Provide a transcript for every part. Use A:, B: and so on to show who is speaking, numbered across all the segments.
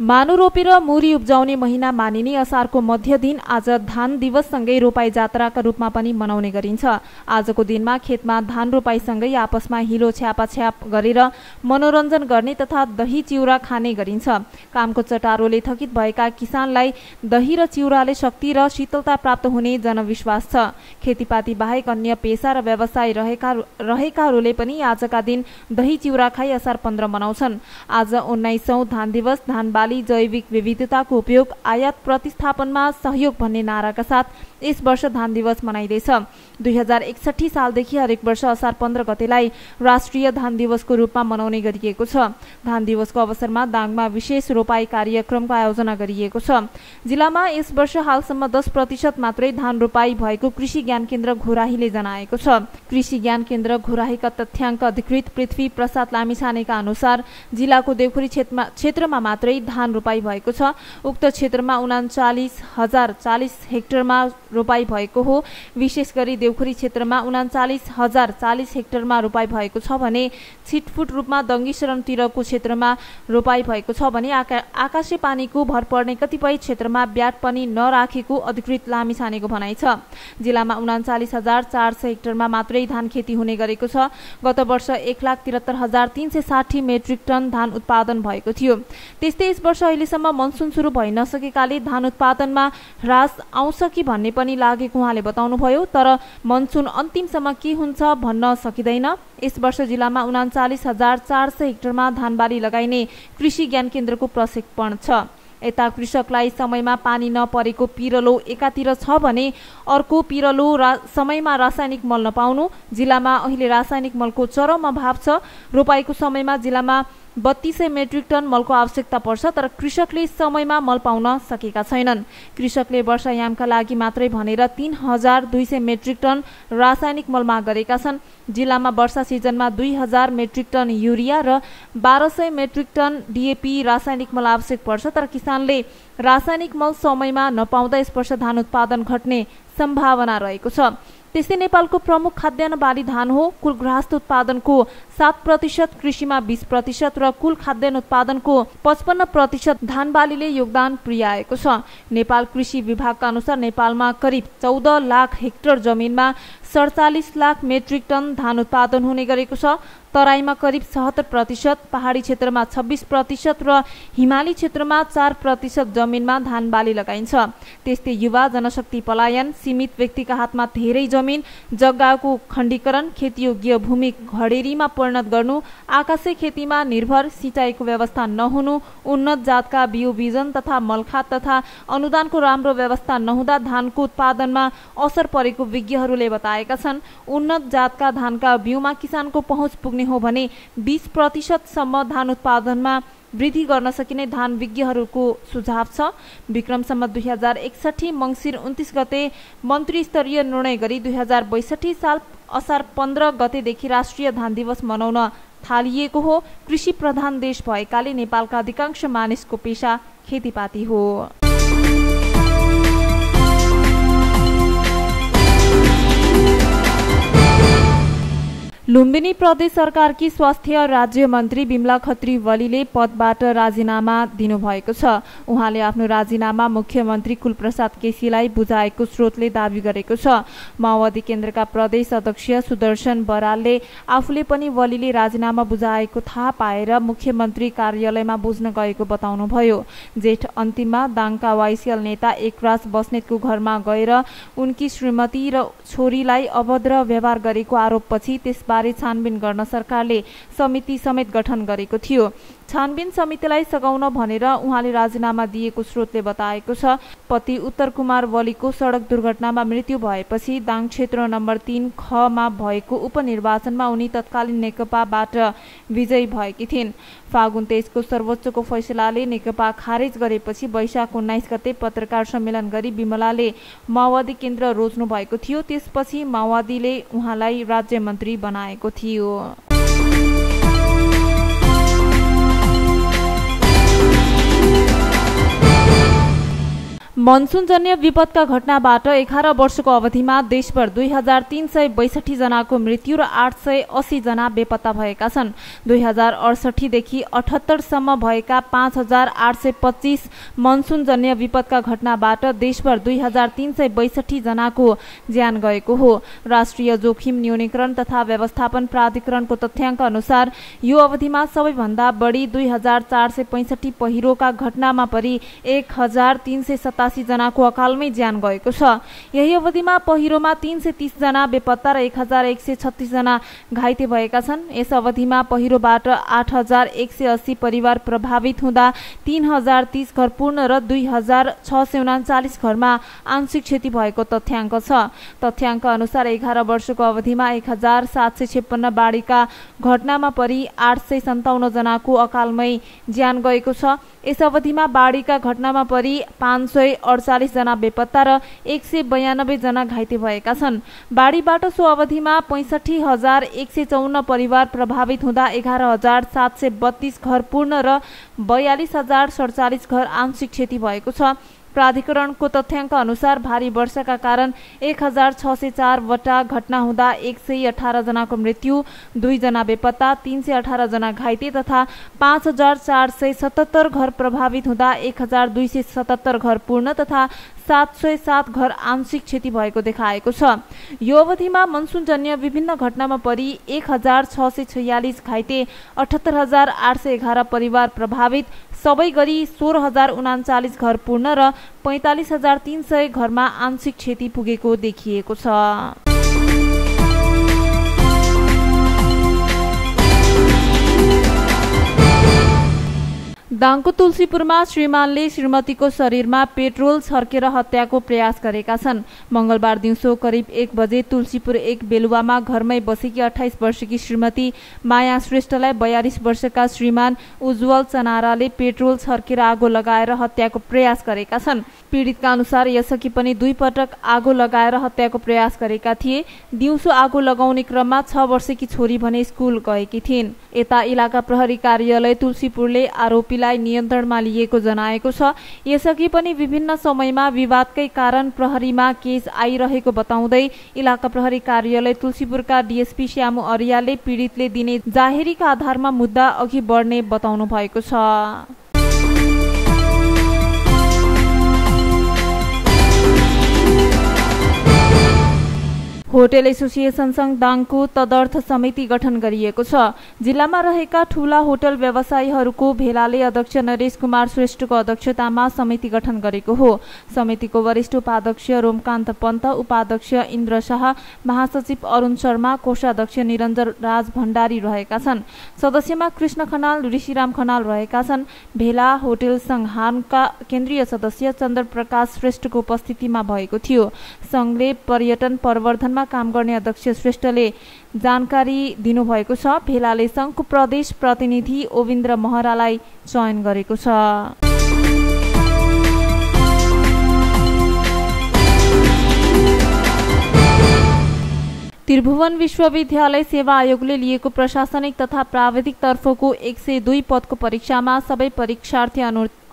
A: मानु रोपेर मुरी उब्जाउने महिना मानिने असारको मध्य दिन आज धान दिवससँगै रोपाई जात्राका रूपमा पनि मनाउने गरिन्छ। आजको दिनमा खेतमा धान रोपाईसँगै आपसमा हिलो छ्यापाछ्याप गरेर मनोरञ्जन गर्ने तथा दही चिउरा खाने गरिन्छ। कामको चटारोले थकित भएका किसानलाई दही र चिउराले शक्ति र शीतलता प्राप्त हुने जनविश्वास छ। खेतीपाती बाहेक अन्य पेशा र व्यवसाय रहेकाहरूले पनि आजका दिन दही चिउरा खाई असार 15 मनाउँछन्। आज 19औं धान दिवस धान बाली जैविक विविधताको उपयोग आयात प्रतिस्थापनमा सहयोग भन्ने नाराका साथ यस वर्ष धान दिवस मनाइँदैछ। 2061 सालदेखि हरेक वर्ष असार 15 गतेलाई राष्ट्रिय धान दिवसको रूपमा मनाउने गरिएको छ। धान दिवसको अवसरमा दाङमा विशेष रोपाई कार्यक्रमको आयोजना गरिएको छ। जिल्लामा यस वर्ष हालसम्म 10% मात्रै धान रोपाई भएको कृषि ज्ञान केन्द्र घोराहीले जनाएको छ। कृषि ज्ञान केन्द्र घोराहीका तथ्याङ्क अधिकृत पृथ्वी प्रसाद लामिछानेका अनुसार जिल्लाको देवखुरी क्षेत्रमा मात्रै धान रोपाई भएको छ। उक्त क्षेत्रमा 39,040 हेक्टरमा रोपाई भएको हो। विशेष गरी देवखुरी क्षेत्रमा 39,040 हेक्टरमा रोपाई भएको छ भने छिटफुट रूपमा दङ्गी शरणतिरको क्षेत्रमा रोपाई भएको छ भने आकाशे पानीको भर पर्ने कतिपय क्षेत्रमा ब्याट पनि नराखेको अधिकृत लामिछानेको भनाइ छ। जिल्लामा 39,400 हेक्टरमा मात्रै धान खेती हुने गरेको छ। गत वर्ष 1,73,360 मेट्रिक टन धान उत्पादन भएको थियो। त्यस्तै यस वर्ष अहिलेसम्म मनसुन सुरु भइ नसकेकाले धान उत्पादनमा ह्रास आउँछ कि भन्ने पनि लागेको उहाँले बताउनुभयो। तर मनसुन अन्तिमसम्म के हुन्छ भन्न सकिँदैन। यस वर्ष जिल्लामा 39,400 हेक्टरमा धान बाली लगाइने कृषि ज्ञान केन्द्रको प्रशिक्षण छ। यता कृषकलाई समयमा पानी नपरेको पिरलो एकातिर छ भने अर्को पिरलो समयमा रासायनिक मल नपाउनु। जिल्लामा अहिले रासायनिक मलको चरम अभाव छ। रोपाईको समयमा जिल्लामा 3200 मेट्रिक टन मलको आवश्यकता पर्छ, तर कृषकले समयमा मल पाउन सकेका छैनन्। कृषकले वर्षायामका लागि मात्रै भनेर 3200 मेट्रिक टन रासायनिक मल माग गरेका छन्। जिल्लामा वर्षा सिजनमा 2000 मेट्रिक टन युरिया र 1200 मेट्रिक टन डीएपी रासायनिक मल आवश्यक पर्छ, तर किसानले रासायनिक मल समयमा नपाउँदा यस वर्ष धान उत्पादन घट्ने सम्भावना रहेको छ। त्यस्तै नेपालको प्रमुख खाद्यान्न बाली धान हो। कुल गृहस्थ उत्पादनको 7%, कृषिमा 20% र कुल खाद्यान्न उत्पादनको 55% धान बालीले योगदान पुर्याएको छ। नेपाल कृषि विभागका अनुसार नेपालमा करिब 14 लाख हेक्टर जमिनमा 47 लाख मेट्रिक टन धान उत्पादन हुने गरेको छ। तराईमा करिब 77%, पहाडी क्षेत्रमा 26% र हिमाली क्षेत्रमा 4% जमिनमा धान बाली लगाइन्छ। त्यस्तै युवा जनशक्ति पलायन, सीमित व्यक्तिका हातमा धेरै जमिन, जग्गाको खण्डीकरण, खेतीयोग्य भूमि घडेरीमा परिणत गर्नु, आकाशे खेतीमा निर्भर, सिँचाइको व्यवस्था नहुनु, उन्नत जातका बिउ बिजन तथा मलखात तथा अनुदानको राम्रो व्यवस्था नहुँदा धानको उत्पादनमा असर परेको विज्ञहरूले बताएका छन्। उन्नत जातका धानका बिउमा किसानको पहुँच पुग्ने हो भने 20% सम्म धान उत्पादनमा वृद्धि गर्न सकिने धान विज्ञहरूको सुझाव छ। विक्रमसम्म 2061 मङ्सिर 29 गते मन्त्री स्तरीय निर्णय गरी 2062 साल असार 15 गतेदेखि राष्ट्रिय धान दिवस मनाउन थालिएको हो। कृषि प्रधान देश भएकाले नेपालका अधिकांश मानिसको पेशा खेतीपाती हो। लुम्बिनी प्रदेश सरकारकी स्वास्थ्य राज्य मन्त्री बिमला खत्रीवलीले पदबाट राजीनामा दिनुभएको छ। उहाँले आफ्नो राजीनामा मुख्यमन्त्री कुलप्रसाद केसीलाई बुझाएको स्रोतले दावी गरेको छ। माओवादी केन्द्रका प्रदेश अध्यक्ष सुदर्शन बरालले आफूले पनि वलीले राजीनामा बुझाएको थाहा पाएर मुख्यमन्त्री कार्यालयमा बुझ्न गएको बताउनुभयो। जेठ अन्तिममा दाङका वाइसिएल नेता एकराज बस्नेतको घरमा गएर उनकी श्रीमती र छोरीलाई अभद्र व्यवहार गरेको आरोपपछि त्यसबारे छानबिन गर्न सरकारले समिति समेत गठन गरेको थियो। छानबिन समितिलाई सघाउन भनेर उहाँले राजीनामा दिएको स्रोतले बताएको छ। पति उत्तर कुमार वलीको सडक दुर्घटनामा मृत्यु भएपछि दाङ क्षेत्र नम्बर 3 ख मा भएको उपनिर्वाचनमा उनी तत्कालीन नेकपाबाट विजयी भएकी थिइन्। फागुन 23 को सर्वोच्चको फैसलाले नेकपा खारेज गरेपछि वैशाख 19 गते पत्रकार सम्मेलन गरी बिमलाले माओवादी केन्द्र रोज्नु भएको थियो। त्यसपछि माओवादीले उहाँलाई राज्य मन्त्री बनाएको थियो। मनसुनजन्य विपदका घटनाबाट 11 वर्षको अवधिमा देशभर 2362 जनाको मृत्यु र 880 जना बेपत्ता भएका छन्। 2068 देखि 78 सम्म भएका 5825 मनसुनजन्य विपदका घटनाबाट देशभर 2362 जनाको ज्यान गएको हो। राष्ट्रिय जोखिम न्यूनीकरण तथा व्यवस्थापन प्राधिकरणको तथ्याङ्क अनुसार यो अवधिमा सबैभन्दा बढी 2465 पहिरोका घटनामा परि 1387 जनाको अकालमै ज्यान गएको छ। यही अवधिमा पहिरोमा 330 जना बेपत्ता र 1136 जना घाइते भएका छन्। यस अवधिमा पहिरोबाट 8180 परिवार प्रभावित हुँदा 3030 घर पूर्ण र 2639 घरमा आंशिक क्षति भएको तथ्याङ्क छ। तथ्याङ्क अनुसार 11 वर्षको अवधिमा 1756 बाढीका घटनामा परि 857 जनाको अकालमै ज्यान गएको छ। यस अवधिमा बाढीका घटनामा परि 548 जना बेपत्ता र 192 जना घाइते भएका छन्। बाढीबाट सो अवधिमा 65,154 परिवार प्रभावित हुँदा 11,732 घर पूर्ण र 42,047 घर आंशिक क्षति भएको छ। प्राधिकरणको तथ्याङ्क अनुसार भारी वर्षाका कारण 1604 वटा घटना हुँदा 118 जनाको मृत्यु, 2 जना बेपत्ता, 318 जना घाइते तथा 5477 घर प्रभावित हुँदा 1277 घर पूर्ण तथा 707 घर आंशिक क्षति भएको देखाएको छ। यो अवधिमा मनसुनजन्य विभिन्न घटनामा परि 1646 घाइते, 78811 परिवार प्रभावित, सबै गरी 16039 घर पूर्ण र 45300 घरमा आंशिक क्षति पुगेको देखिएको छ। दाङको तुलसीपुरमा श्रीमानले श्रीमतीको शरीरमा पेट्रोल छर्केर हत्याको प्रयास गरेका छन्। मंगलबार दिउँसो करिब 1 बजे तुलसीपुर 1 बेलुवामा घरमै बसेकी 28 वर्षकी श्रीमती माया श्रेष्ठलाई 42 वर्षका श्रीमान उज्जवल चनाराले पेट्रोल छर्केर आगो लगाएर हत्याको प्रयास गरेका छन्। पीडितका अनुसार यसअघि पनि 2 पटक आगो लगाएर हत्याको प्रयास गरेका थिए। दिउँसो आगो लगाउने क्रममा 6 वर्षकी छोरी भने स्कुल गएकी थिइन्। यता इलाका प्रहरी कार्यालय तुलसीपुरले आरोपीलाई नियन्त्रणमा लिएको जनाएको छ। यसअघि पनि विभिन्न समयमा विवादकै कारण प्रहरीमा केस आइरहेको बताउँदै इलाका प्रहरी कार्यालय तुलसीपुरका डीएसपी श्यामु अर्यालले पीडितले दिने जाहेरीका आधारमा मुद्दा अघि बढ्ने बताउनु भएको छ। होटल एसोसिएसन संघ दाङको तदर्थ समिति गठन गरिएको छ। जिल्लामा रहेका ठूला होटल व्यवसायीहरूको भेलाले अध्यक्ष नरेश कुमार श्रेष्ठको अध्यक्षतामा समिति गठन गरेको हो। समितिको वरिष्ठ उपाध्यक्ष रोमकान्त पन्त, उपाध्यक्ष इन्द्र शाह, महासचिव अरुण शर्मा, कोषाध्यक्ष निरञ्जन राज भण्डारी रहेका छन्। सदस्यमा कृष्ण खनाल, ऋषिराम खनाल रहेका छन्। भेला होटल संघ हानका केन्द्रीय सदस्य चन्द्रप्रकाश श्रेष्ठको उपस्थितिमा भएको थियो। संघले पर्यटन प्रवर्धनमा काम गर्ने अध्यक्ष श्रेष्ठले जानकारी दिनुभएको छ। भेलाले संघको प्रदेश प्रतिनिधि ओविन्द्र महरालाई चयन गरेको छ। त्रिभुवन विश्वविद्यालय सेवा आयोगले लिएको प्रशासनिक तथा प्राविधिक तर्फको 102 पदको परीक्षामा सबै परीक्षार्थी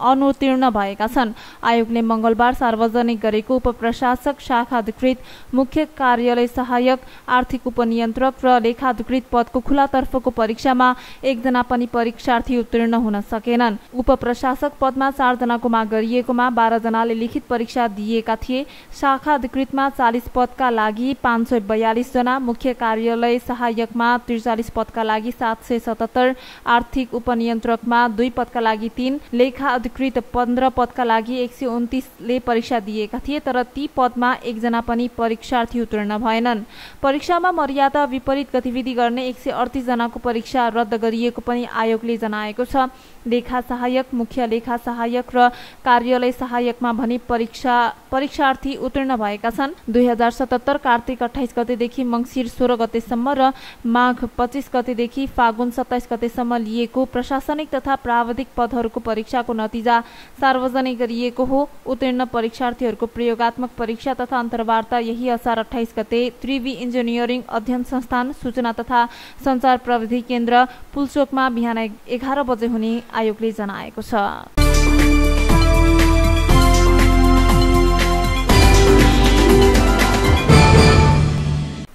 A: अनुत्तीर्ण भएका छन्। आयोगले मंगलबार सार्वजनिक गरेको उपप्रशासक, शाखा अधिकृत, मुख्य कार्यालय सहायक, आर्थिक उपनियन्त्रक र लेखाधिकृत पदको खुला तर्फको परीक्षामा 1 जना पनि परीक्षार्थी उत्तीर्ण हुन सकेनन्। उपप्रशासक पदमा 4 जनाको माग गरिएकोमा 12 जनाले लिखित परीक्षा दिएका थिए। शाखा अधिकृतमा 40 पदका लागि 542 जना, मुख्य कार्यालय सहायकमा 43 पदका लागि 777, आर्थिक उपनियन्त्रकमा 2 पदका लागि 3, लेखा 15 पदका लागि 129 ले परीक्षा दिएका थिए, तर ती पदमा 1 जना पनि परीक्षार्थी उत्तीर्ण भएनन्। परीक्षामा मर्यादा विपरीत गतिविधि गर्ने 138 जनाको परीक्षा रद्द गरिएको पनि आयोगले जनाएको छ। लेखा सहायक, मुख्य लेखा सहायक र कार्यालय सहायकमा भने परीक्षार्थी उत्तीर्ण भएका छन्। 2077 कार्तिक 28 गतेदेखि मंसिर 16 गतेसम्म र माघ 25 गतेदेखि फागुन 27 गतेसम्म लिएको प्रशासनिक तथा प्राविधिक पदहरूको परीक्षाको नतिजा सार्वजनिक गरिएको हो। उत्तीर्ण परीक्षार्थीहरूको प्रयोगात्मक परीक्षा तथा अन्तर्वार्ता यही असार 28 गते त्रिवी इन्जिनियरिङ अध्ययन संस्थान, सूचना तथा संचार प्रविधि केन्द्र, पुलचोकमा बिहान 11 बजे हुने आयोगले जनाएको छ।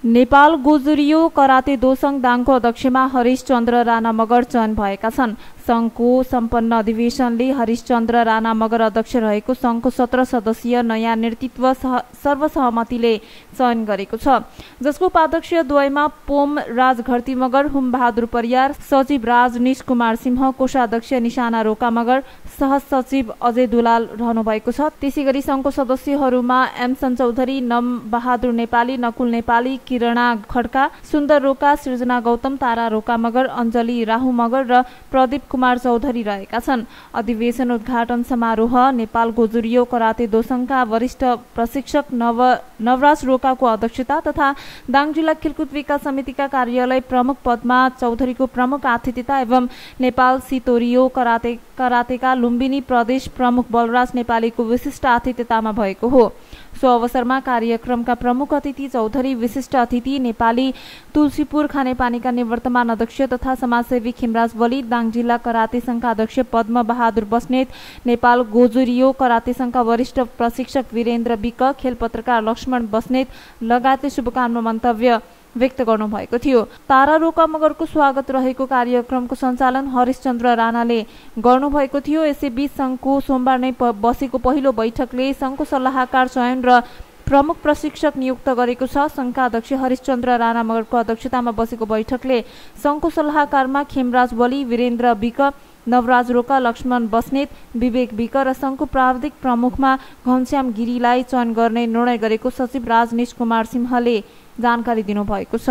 A: नेपाल गोजुरियो कराते दो संघ दाङको अध्यक्षमा हरिशचन्द्र राणा मगर चयन भएका छन्। संघको सम्पन्न अधिवेशनले हरिशचन्द्र राणा मगर अध्यक्ष रहेको संघको 17 सदस्यीय नयाँ नेतृत्व सर्वसहमतिले चयन गरेको छ, जसको उपाध्यक्ष द्वयमा पोम राज घरती मगर, हुम बहादुर परियार, सचिव राजनीश कुमार सिंह, कोषाध्यक्ष निशाना रोका मगर, सहसचिव अजय दुलाल रहनु भएको छ। त्यसैगरी संघको सदस्यहरूमा एमसन चौधरी, नम बहादुर नेपाली, नकुल नेपाली, किरणा खड्का, सुन्दर रोका, सृजना गौतम, तारा रोका मगर, अञ्जली राहु मगर र प्रदीप कुमार चौधरी रहेका छन्। अधिवेशन उद्घाटन समारोह नेपाल गोजुरियो कराते दो संघका वरिष्ठ प्रशिक्षक नवराज रोकाको अध्यक्षता तथा दाङ जिल्ला खेलकुद विकास समितिका कार्यालय प्रमुख पदमा चौधरीको प्रमुख आतिथ्यता एवं नेपाल सितोरियो करातेका लुम्बिनी प्रदेश प्रमुख बलराज नेपालीको विशिष्ट आतिथ्यतामा भएको हो। सो अवसरमा कार्यक्रमका प्रमुख अतिथि चौधरी, विशिष्ट अतिथि नेपाली तुलसीपुर खानेपानीका निवर्तमान अध्यक्ष तथा समाजसेवी खिमराज वली, दाङ जिल्ला कराते संघका अध्यक्ष पद्म बहादुर बस्नेत, नेपाल गोजुरियो कराते संघका वरिष्ठ प्रशिक्षक वीरेन्द्र विक, खेल पत्रकार लक्ष्मण बस्नेत लगायतले शुभकामना मन्तव्य व्यक्त गर्नुभएको थियो। तारा रोका मगरको स्वागत रहेको कार्यक्रमको सञ्चालन हरिशचन्द्र राणाले गर्नुभएको थियो। यसैबीच संघको सोमबार नै बसेको पहिलो बैठकले संघको सल्लाहकार चयन र प्रमुख प्रशिक्षक नियुक्त गरेको छ। संघका अध्यक्ष हरिशचन्द्र राणा मगरको अध्यक्षतामा बसेको बैठकले संघको सल्लाहकारमा खेमराज वली, वीरेन्द्र विक, नवराज रोका, लक्ष्मण बस्नेत, विवेक विक र संघको प्राविधिक प्रमुखमा घनश्याम गिरीलाई चयन गर्ने निर्णय गरेको सचिव राजनीश कुमार सिंहले जानकारी दिनुभएको छ।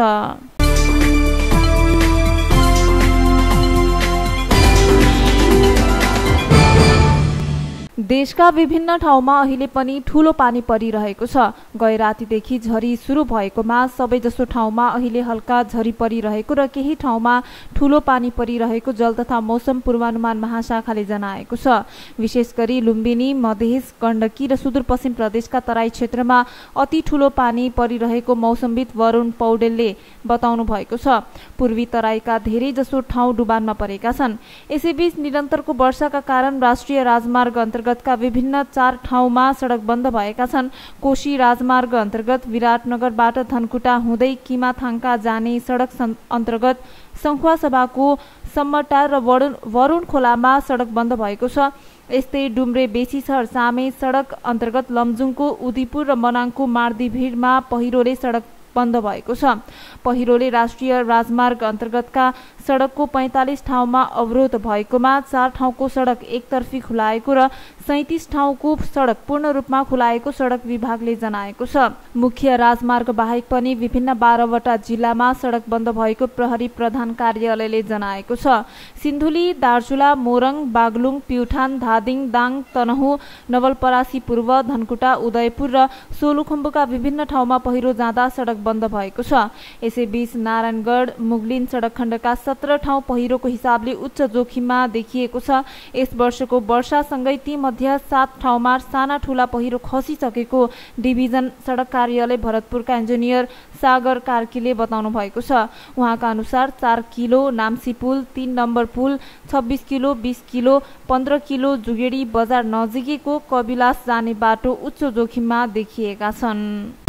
A: देशका विभिन्न ठाउँमा अहिले पनि ठूलो पानी परिरहेको छ। गए रातिदेखि झरी सुरु भएकोमा सबैजसो ठाउँमा अहिले हल्का झरी परिरहेको र केही ठाउँमा ठूलो पानी परिरहेको जल तथा मौसम पूर्वानुमान महाशाखाले जनाएको छ। विशेष गरी लुम्बिनी, मधेस, गण्डकी र सुदूरपश्चिम प्रदेशका तराई क्षेत्रमा अति ठूलो पानी परिरहेको मौसमविद वरुण पौडेलले बताउनु भएको छ। पूर्वी तराईका धेरै जसो ठाउँ डुबानमा परेका छन्। यसैबीच निरन्तरको वर्षाका कारण राष्ट्रिय राजमार्ग अन्तर्गतका विभिन्न 4 ठाउँमा सडक बन्द भएका छन्। कोशी राजमार्ग अन्तर्गत विराटनगरबाट धनकुटा हुँदै किमाथाङका जाने सडक अन्तर्गत संखुवासभाको सम्मटार र वरुण खोलामा सडक बन्द भएको छ। यस्तै डुम्रे बेसीसर सामे सडक अन्तर्गत लमजुङको उदयपुर र मनाङको मार्दीभिडमा पहिरोले सडक बन्द भएको छ। पहिरोले राष्ट्रिय राजमार्ग अन्तर्गतका सडकको 45 ठाउँमा अवरोध भएकोमा 4 ठाउँको सडक एकतर्फी खुलाएको र 37 ठाउँको सडक पूर्ण रूपमा खुलाएको सडक विभागले जनाएको छ। मुख्य राजमार्ग बाहेक पनि विभिन्न 12 वटा जिल्लामा सडक बन्द भएको प्रहरी प्रधान कार्यालयले जनाएको छ। सिन्धुली, दार्चुला, मोरङ, बागलुङ, प्युठान, धादिङ, दाङ, तनहुँ, नवलपरासी पूर्व, धनकुटा, उदयपुर र सोलुखुम्बुका विभिन्न ठाउँमा पहिरो जाँदा सडक बन्द भएको छ। यसैबीच नारायणगढ मुगलिन सडक खण्डका 17 ठाउँ पहिरोको हिसाबले उच्च जोखिममा देखिएको छ। यस वर्षको वर्षासँगै ती मध्ये 7 ठाउँमा साना ठूला पहिरो खसिसकेको डिभिजन सडक कार्यालय भरतपुरका इन्जिनियर सागर कार्कीले बताउनु भएको छ। उहाँका अनुसार 4 किलो नाम्सी पुल, 3 नम्बर पुल, 26 किलो, 20 किलो, 15 किलो जुगेडी बजार नजिकैको कविलास जाने बाटो उच्च जोखिममा देखिएका छन्।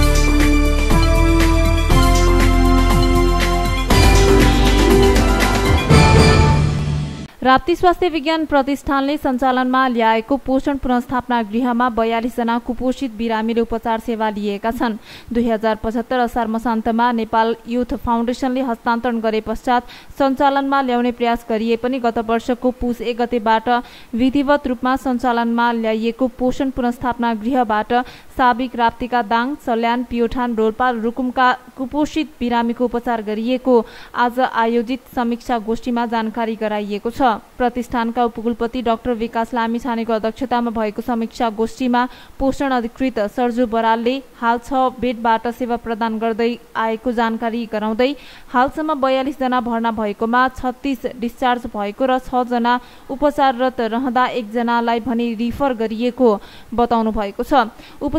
A: राप्ती स्वास्थ्य विज्ञान प्रतिष्ठानले सञ्चालनमा ल्याएको पोषण पुनर्स्थापना गृहमा 42 जना कुपोषित बिरामीले उपचार सेवा लिएका छन्। 2075 असार मसान्तमा नेपाल युथ फाउन्डेसनले हस्तान्तरण गरे पश्चात सञ्चालनमा ल्याउने प्रयास गरिए पनि गत वर्षको पुस 1 गतेबाट विधिवत रूपमा सञ्चालनमा ल्याइएको पोषण पुनर्स्थापना गृहबाट साबिक राप्तीका दाङ, सल्यान, प्युठान, रोल्पा र रुकुमका कुपोषित बिरामीको उपचार गरिएको आज आयोजित समीक्षा गोष्ठीमा जानकारी गराइएको छ। प्रतिष्ठानका उपकुलपति डाक्टर विकास लामिछानेको अध्यक्षतामा भएको समीक्षा गोष्ठीमा पोषण अधिकृत सर्जु बरालले हाल 6 बेडबाट सेवा प्रदान गर्दै आएको जानकारी गराउँदै हालसम्म 42 जना भर्ना भएकोमा 36 डिस्चार्ज भएको र 6 जना उपचाररत रहँदा 1 जनालाई भने रिफर गरिएको बताउनु भएको छ।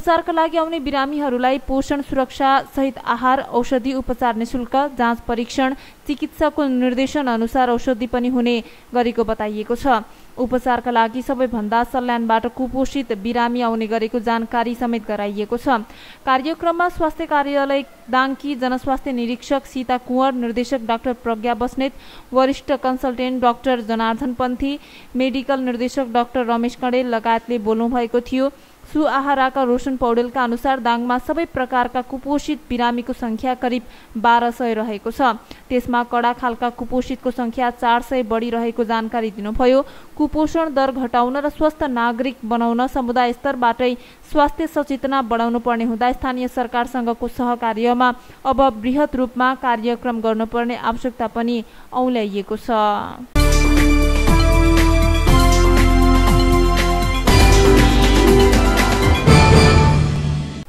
A: उपचारका लागि आउने बिरामीहरूलाई पोषण सुरक्षा सहित आहार, औषधि, उपचार निशुल्क, जाँच परीक्षण, चिकित्सकको निर्देशन अनुसार औषधि पनि हुने गरेको बताइएको छ। उपचारका लागि सबैभन्दा सल्यानबाट कुपोषित बिरामी आउने गरेको जानकारी समेत गराइएको छ। कार्यक्रममा स्वास्थ्य कार्यालय दाङकी जनस्वास्थ्य निरीक्षक सीता कुँवर, निर्देशक डाक्टर प्रज्ञा बस्नेत, वरिष्ठ कन्सल्टेन्ट डाक्टर जनार्दन पन्थी, मेडिकल निर्देशक डाक्टर रमेश कडेल लगायतले बोल्नुभएको थियो। सुआहाराका रोशन पौडेलका अनुसार दाङमा सबै प्रकारका कुपोषित बिरामीको संख्या करिब 1200 रहेको छ। त्यसमा कडा खालका कुपोषितको संख्या 400 बढी रहेको जानकारी दिनुभयो। कुपोषण दर घटाउन र स्वस्थ नागरिक बनाउन समुदाय स्तरबाटै स्वास्थ्य सचेतना बढाउनु पर्ने हुँदा स्थानीय सरकारसँगको सहकार्यमा अब बृहत रूपमा कार्यक्रम गर्नुपर्ने आवश्यकता पनि औल्याइएको छ।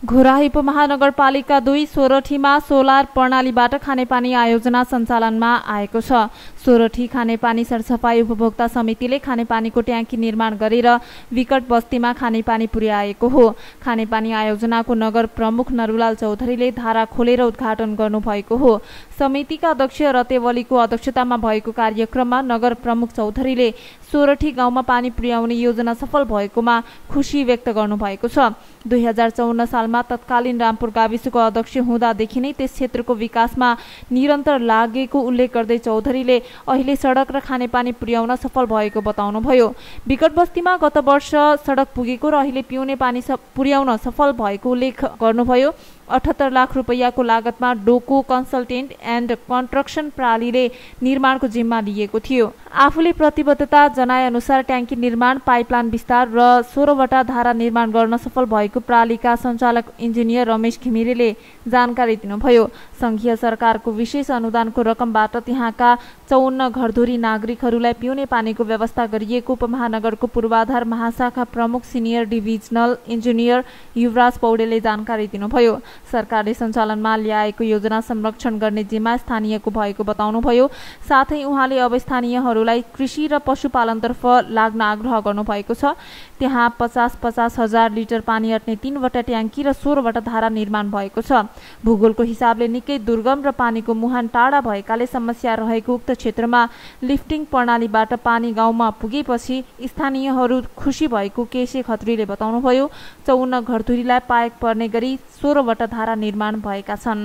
A: घोराही उपमहानगरपालिका 2 सोरठीमा सोलर प्रणालीबाट खानेपानी आयोजना सञ्चालनमा आएको छ। सोरठी खानेपानी सरसफाई उपभोक्ता समितिले खानेपानीको ट्याङ्की निर्माण गरेर विकट बस्तीमा खानेपानी पुर्याएको हो। खानेपानी आयोजनाको नगर प्रमुख नरुलाल चौधरीले धारा खोलेर उद्घाटन गर्नुभएको हो। समितिका अध्यक्ष रतेवलीको अध्यक्षतामा भएको कार्यक्रममा नगर प्रमुख चौधरीले सोरठी गाउँमा पानी पुर्याउने योजना सफल भएकोमा खुशी व्यक्त गर्नुभएको छ। 2054 सालमा तत्कालीन रामपुर गाविसको अध्यक्ष हुँदादेखि नै त्यस क्षेत्रको विकासमा निरन्तर लागेको उल्लेख गर्दै चौधरीले अहिले सडक र खानेपानी पुर्याउन सफल भएको बताउनुभयो। विकट बस्तीमा गत वर्ष सडक पुगेको र अहिले पिउने पानी पुर्याउन सफल भएको उल्लेख गर्नुभयो। 78 लाख रुपैयाँको लागतमा डोको कन्सल्टेन्ट एन्ड कन्स्ट्रक्सन प्रणालीले निर्माणको जिम्मा लिएको थियो। आफूले प्रतिबद्धता जनाए अनुसार ट्याङ्की निर्माण, पाइपलाइन विस्तार र 16वटा धारा निर्माण गर्न सफल भएको प्रणालीका सञ्चालक इन्जिनियर रमेश घिमिरेले जानकारी दिनुभयो। संघीय सरकारको विशेष अनुदानको रकमबाट त्यहाँका 54 घरधुरी नागरिकहरूलाई पिउने पानीको व्यवस्था गरिएको उपमहानगरको पूर्वाधार महाशाखा प्रमुख सिनियर डिभिजनल इन्जिनियर युवराज पौडेलले जानकारी दिनुभयो। सरकारले सञ्चालनमा ल्याएको योजना संरक्षण गर्ने जिम्मा स्थानीयको भएको बताउनुभयो। साथै उहाँले अब स्थानीयहरूलाई कृषि र पशुपालनतर्फ लाग्न आग्रह गर्नुभएको छ। त्यहाँ 50-50 हजार लिटर पानी अट्ने 3वटा ट्याङ्की र 16वटा धारा निर्माण भएको छ। भूगोलको हिसाबले निकै दुर्गम र पानीको मुहान टाढा भएकाले समस्या रहेको उक्त क्षेत्रमा लिफ्टिङ प्रणालीबाट पानी गाउँमा पुगेपछि स्थानीयहरू खुसी भएको केशे खत्रीले बताउनुभयो। 54 घरधुरीलाई पाएक पर्ने गरी 16वटा धारा निर्माण भएका छन्।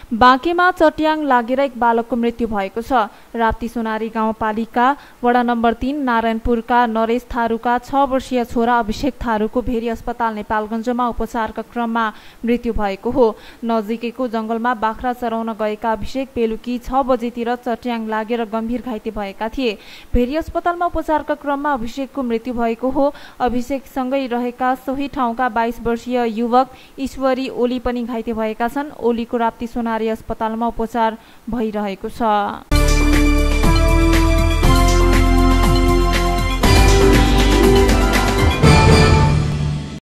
A: बाँकेमा चट्याङ लागेर एक बालकको मृत्यु भएको छ। राप्ती सोनारी गाउँपालिका वडा नम्बर 3 नारायणपुरका नरेश थारूका 6 वर्षीय छोरा अभिषेक थारूको भेरी अस्पताल नेपालगञ्जमा उपचारका क्रममा मृत्यु भएको हो। नजिकैको जंगलमा बाख्रा चराउन गएका अभिषेक बेलुकी 6 बजेतिर चट्याङ लागेर गम्भीर घाइते भएका थिए। भेरी अस्पतालमा उपचारका क्रममा अभिषेकको मृत्यु भएको हो। अभिषेकसँगै रहेका सोही ठाउँका 22 वर्षीय युवक ईश्वरी ओली पनि घाइते भएका छन्। ओलीको राप्ती सोनारी अस्पतालमा उपचार भइरहेको छ।